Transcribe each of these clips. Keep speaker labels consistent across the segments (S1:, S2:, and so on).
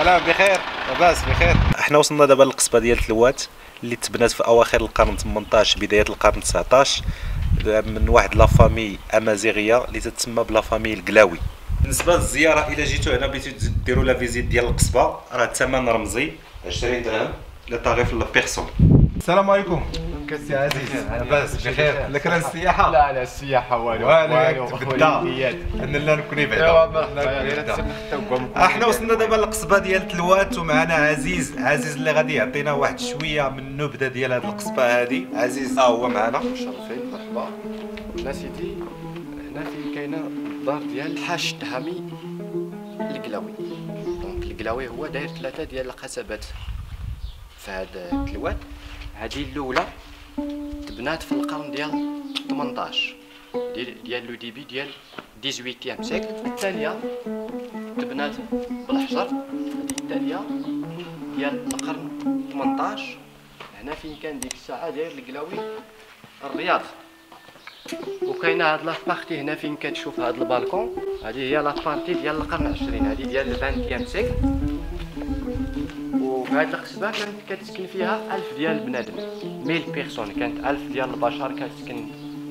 S1: سلام بخير لاباس بخير. احنا وصلنا دابا للقصبه ديال تلوات اللي تبنات في اواخر القرن 18 بدايه القرن 19 من واحد لافامي امازيغيه اللي تتسمى بلا فامي القلاوي. بالنسبه للزياره الا جيتو هنا بغيتو ديروا لا فيزيت ديال القصبه راه الثمن رمزي 20 درهم لو طاريف لا بيرسون. السلام عليكم سي عزيز، لاباس بخير؟ لك راه السياحه؟
S2: لا لا السياحه والو
S1: انا لا نكوني بعدا. احنا وصلنا دابا للقصبه ديال تلوات ومعنا عزيز اللي غادي يعطينا واحد شويه من النبذه ديال هذه القصبه هذه. عزيز هو معنا.
S2: مشرفين مرحبا. لا سيدي هنا فين كاينه الدار ديال الحاج التهامي القلاوي. دونك القلاوي هو داير 3 ديال القصبات في هاد تلوات. هذه الاولى تبنات في القرن ديال 18 ديال لو ديبي ديال 18 سيكل. الثانيه تبنات بالحجر. هذه الثانيه ديال القرن 18. هنا فين كان ديك الساعه داير القلاوي الرياض. وكاينه هاد لابارتي هنا فين كتشوف هاد البالكون، هذه هي لابارتي ديال القرن 20، هذه ديال 20 سيكل. وفي هاد القصبه كانت كتسكن فيها 1000 ديال البنادم، 1000 بيرسون، كانت 1000 ديال البشر كتسكن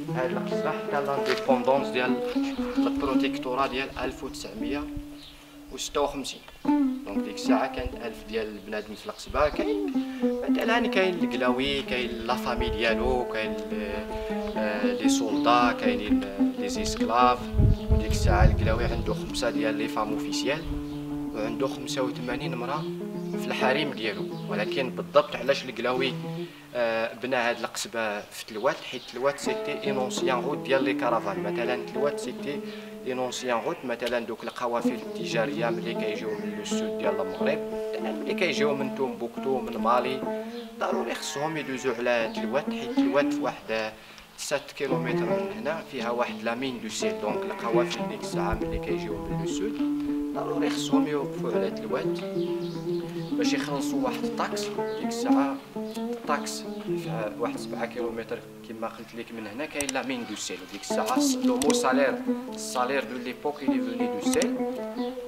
S2: في هاد القصبه حتى لانديبوندونس ديال البروتيكتورا ديال 1956. دونك ديك الساعه كانت 1000 ديال البنادم في القصبه. كاين مثلا كاين القلاوي، كاين لا فامي ديالو، كاين لي سولدا، كاينين لي اسكلاف. ديك الساعه القلاوي عنده 5 ديال لي فام اوفيسيال وعنده 85 امراه في الحريم ديالو. ولكن بالضبط علاش القلاوي بنى هاد القصبه في تلوات، حيت تلوات سيتي اون اونسيان روت ديال لي كارافان. مثلا تلوات سيتي اون اونسيان روت، مثلا دوك القوافل التجاريه ملي كيجيو من لو سود ديال المغرب، ملي كيجيو من تومبوكتو من مالي، ضروري خصهم يدوزو على تلوات، حيت تلوات واحد 7 كيلومتر من هنا فيها واحد لامين دو سيل. دونك القوافل ديك الساعه ملي كيجيو من لو سود ضروري خصهم يوقفوا على تلوات باش يخلصوا واحد الطاكس. ديك الساعه الطاكس في واحد 7 كيلومتر كما قلت لك من هنا كاين لا مين دو سيل. ديك الساعه لو مو سالير دو ليبوك اللي فوني دو سيل.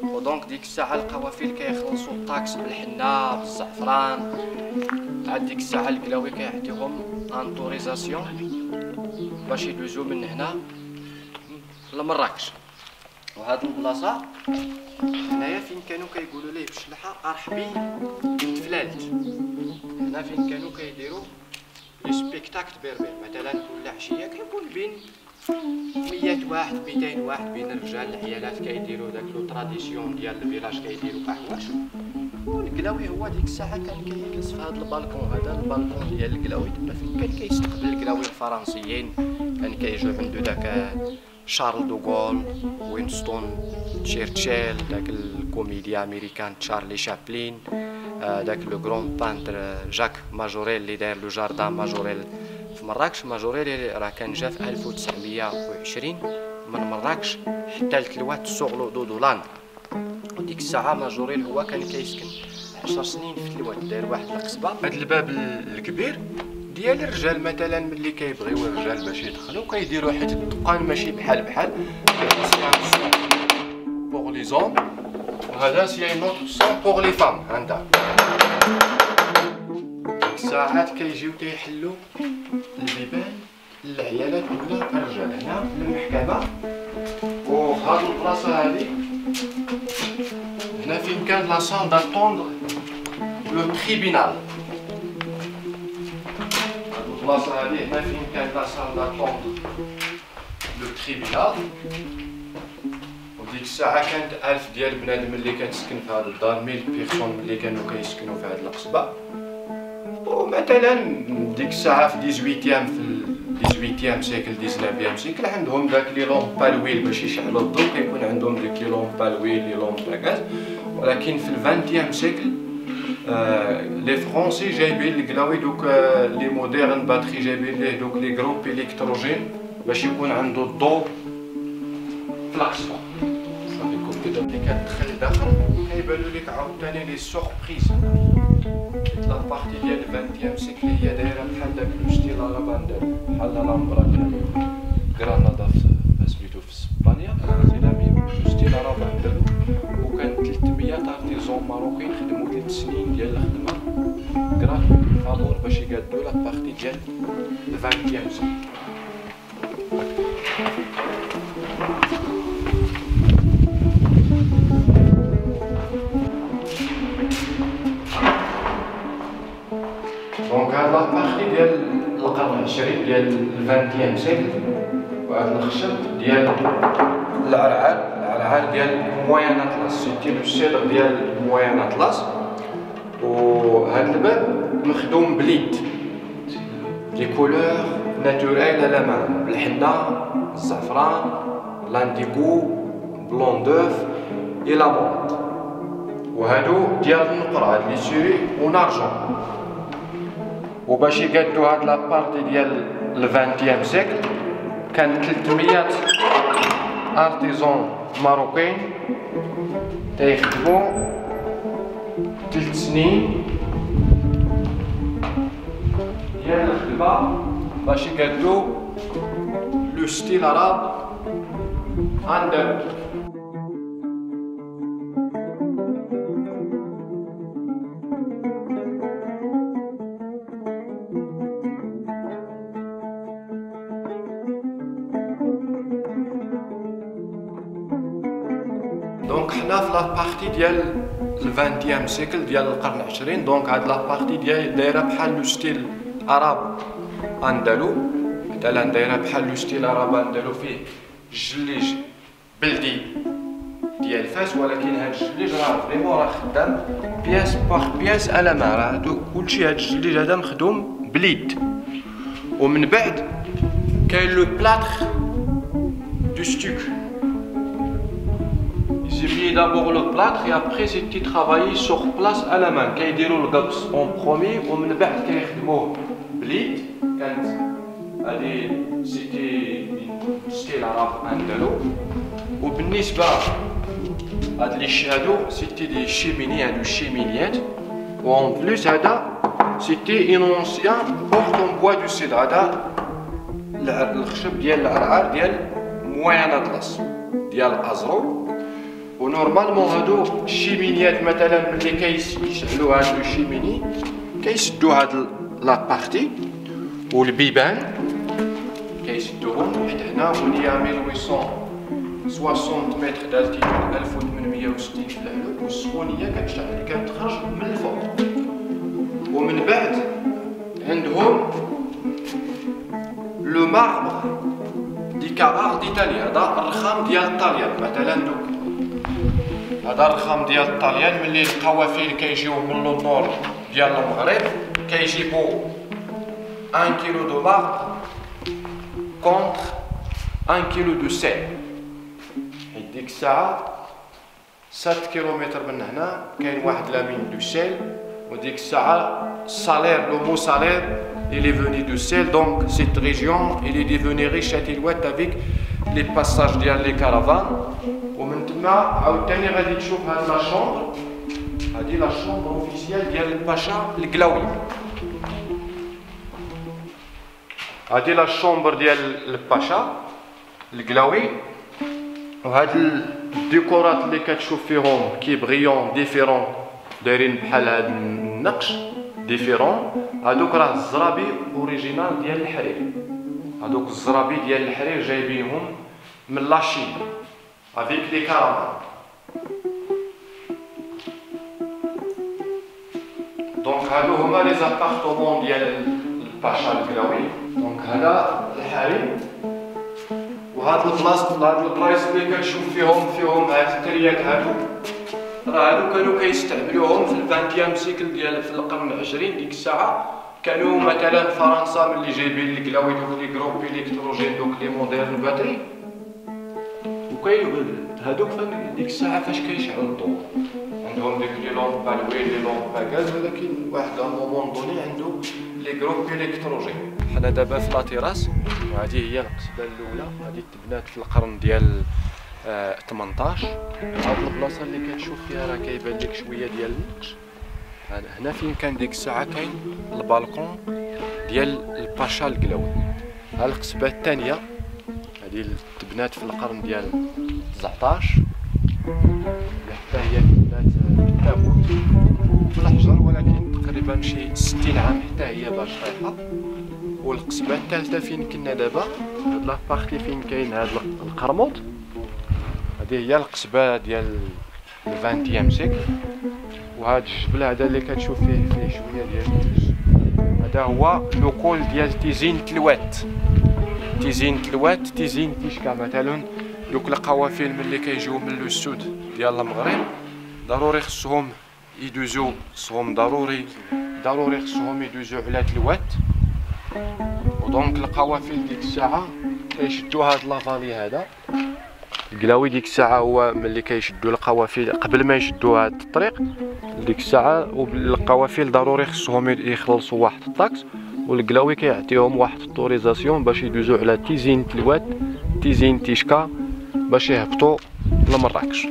S2: ودونك ديك الساعه القوافل كيخلصوا الطاكس بالحنه بالزعفران. عاد ديك الساعه القلاوي كيعطيهم انطوريزاسيون باش يدوزو من هنا لمراكش. وهاد البلاصه هنايا فين كانوا كيقولوا ليه بشلحه ارحبي تفلالت. هنا فين كانوا كيديروا لي سبيكتاكل بربر. مثلا كل عشيه كيكون بين 100 واحد 200 واحد بين الرجال العيالات كيديروا داك لو تراديسيون ديال الفيلاج، كيديروا احواش. والقلاوي هو ديك الساعه كان كيجلس في هذا البالكون. هذا البالكون ديال القلاوي تما فين كان كيستقبل القلاوي الفرنسيين. كان كيجيو عنده داك شارل دوغول، وينستون تشيرشيل، داك الكوميديا امريكان تشارلي شابلين، داك لو غرون بانتر جاك ماجوريل اللي داير لو جاردان ماجوريل في مراكش. ماجوريل راه كان جا في 1920 من مراكش حتى لتلوات سوغلو دودولان. وديك الساعه ماجوريل هو كان كيسكن 10 سنين في تلوات، داير واحد القصبه. هاد الباب الكبير ديال الرجال مثلا ملي كيبغيو الرجال باش يدخلوا كيديروا حيت الدقان ماشي بحال بوغ لي زوم، وهذا سي اون اوتر سون بوغ لي فام. عندها ساعات كيجيو تيحلوا البيبان للعيالات ولا الرجال هنا في المحكمه. وهاد البلاصه هادي هنا فين كان لا سال داتوندر لو تريبينال. البلاصه هادي هنا فين كان لا سال داتوندر لو تريبينال. وديك الساعه كانت 1000 ديال بنادم اللي كتسكن في هاد الدار، 1000 بيرسون اللي كانوا كيسكنوا في هاد القصبه. ومثلا ديك الساعه في 18 سيكل 19 سيكل عندهم داك لي لومب بالويل باش يشعلوا الضوء، كيكون عندهم ديك لي لومب بالويل لي لومب غاز. ولكن في 20 سيكل لي فرونسي جايبين القلاوي دوك لي موديرن باتري، جايبين ليه دوك لي جروب الكتروجين باش يكون عنده الضوء في القصبه. صافي كده ملي كتدخل لداخل كيبانوا لك عاوتاني لي سوربريز. لا بارتي ديال 20 سيكل هي دايره بحال داك لو ستيل لافاندر، بحال لامبرا ديال غرناطه في سميتو في اسبانيا، سي لا ميم لو ستيل لافاندر. وكانت 300 ارتيزون ماروكين خدموا 3 سنين ديال الخدمه كراتوي فابور باش يقادوا لا بارتي ديال 20 سيكل. دونك هاد لا بارتي ديال القرن العشرين ديال 20 سيكل، وهاد الخشب ديال العرعار ديال موين اطلس، سيتي لو سيدر ديال موين اطلس. وهاد الباب مخدوم بليد لي كولور ناتوريل على مان، بالحنه، الزعفران، لانديغو، بلون دوف اي لامونت. وهادو ديال النقره، هاد لي سوري ونارجون. وباش يقادو هاد لابارتي ديال 20 سيكل كان 300 ارتيزون ماروكين تيخدمو 3 سنين ديال الخدمه باش يقادو لو ستيل عرب اندلس. دونك حنا في لابارتي ديال 20 سيكل ديال القرن العشرين. دونك هاد لابارتي دايره بحال لو ستيل عرب اندلو، مثلا دايره بحال لو ستيل عرب اندلو فيه الجليج بلدي ديال فاس، ولكن هاد الجليج راه فريمون راه خدام بياس باغ بياس على ما راه كلشي. هاد الجليج هذا مخدوم بليد. ومن بعد كاين لو بلاتر دو ستوك. J'ai mis d'abord le plâtre et après c'était travaillé sur place à la main. كيديروا القبص en premier ومن بعد كيخدموه بليد. كانت هذه سيتي ستيل عرب اندلو. وبالنسبه هاد لي هادو سيتي دي شيميني، هادو الشيمينيات. وان بلوس هذا سيتي ان اونسيان بورت اون بوا دو سيد. هذا الخشب ديال العرعار ديال موين اطلس ديال ازرو. ونورمالمون هادو الشيمينيات مثلا ملي كيشعلو هادو الشيميني كيسدو هاد لابارتي، والبيبان كيسدوهم حيت هنا ونيا 1860 متر دالتيتود 1860 في العلو، والسخونيه كتخرج من الفوق. ومن بعد عندهم لو ماربر دي كارار ديتاليا. هذا الرخام ديال الطاليان. مثلا دوك هذا الرخام ديال الطاليان ملي القوافل كيجيو من النور ديال المغرب كيجيبو 1 كيلو دو ماربر كونتر 1 كيلو دو سيل. حيت ديك الساعه 7 كيلومتر من هنا كاين واحد لامين دو سيل، وديك الساعه السالير لو مو سالير il est venu du sel. Donc cette région il est devenu riche à Tilouat avec les passages ديال لي كارافان. ومن تما عاوتاني غادي تشوف هاد لا شومبر، هادي لا شومبر اوفيسيال ديال الباشا القلاوي. هادي لا شومبر ديال الباشا القلاوي. وهاد الديكورات اللي كتشوف فيهم كي بريون ديفيرون دايرين بحال هاد النقش ديفيرون، هادوك راه الزرابي اوريجينال ديال الحرير. هادوك الزرابي ديال الحرير جايبينهم من لاشين افيك لي كارافان. دونك هادو هما لي زابارتمون ديال الباشا القلاوي. دونك هذا الحريم. وهاد البلاصه هاد البلايص اللي كتشوف فيهم هاد التريات هادو راه هادو كانوا كيستعملوهم في 20 سيكل ديال في القرن العشرين. ديك الساعه كانوا مثلا فرنسا ملي جايبين القلاوي دوك لي جروب الكتروجين دوك لي موديرن باتري، وكاين هادوك ديك الساعه فاش كيشعل الضوء عندهم ديك لي لومب بالويل لي لومب باكاز، ولكن واحد مومون دوني عنده لي جروب الكتروجين. حنا دابا في لاطيراس، وهذه هي القصبه الاولى. هذه تبنات في القرن ديال 18. هاد البلاصه اللي كتشوف فيها راه كيبان لك شويه ديال النقش. هنا فين كان ديك الساعه كاين البالكون ديال الباشا القلاوي. ها القصبه الثانيه هذه تبنات في القرن ديال 19 حتى هي في الحجر، ولكن تقريبا شي 60 عام حتى هي باش طايحه. والقصبه الثالثه فين كنا دابا، هاد لابارتي فين كاين هاد القرموط، هذه هي القصبه ديال 20 سيكل. وهاد الجبل هذا اللي كتشوف فيه شويه ديال الثلج، هذا هو لوكول ديال تيزين تلوات. تيزين تلوات، تيزين تيشكا. مثلا دوك القوافل ملي كيجيو من لو سود ديال المغرب ضروري خصهم يدوزو، ضروري خصهم يدوزو على تلوات. ودونك القوافل ديك الساعه كيشدو هاد لافالي هذا. القلاوي ديك الساعه هو ملي كيشدو القوافل قبل ما يشدو هاد الطريق ديك الساعه، والقوافل ضروري خصهم يخلصوا واحد الطاكس، والقلاوي كيعطيهم واحد الطوريزاسيون باش يدوزو على تيزين تلوات تيزين تيشكا باش يهبطوا لمراكش.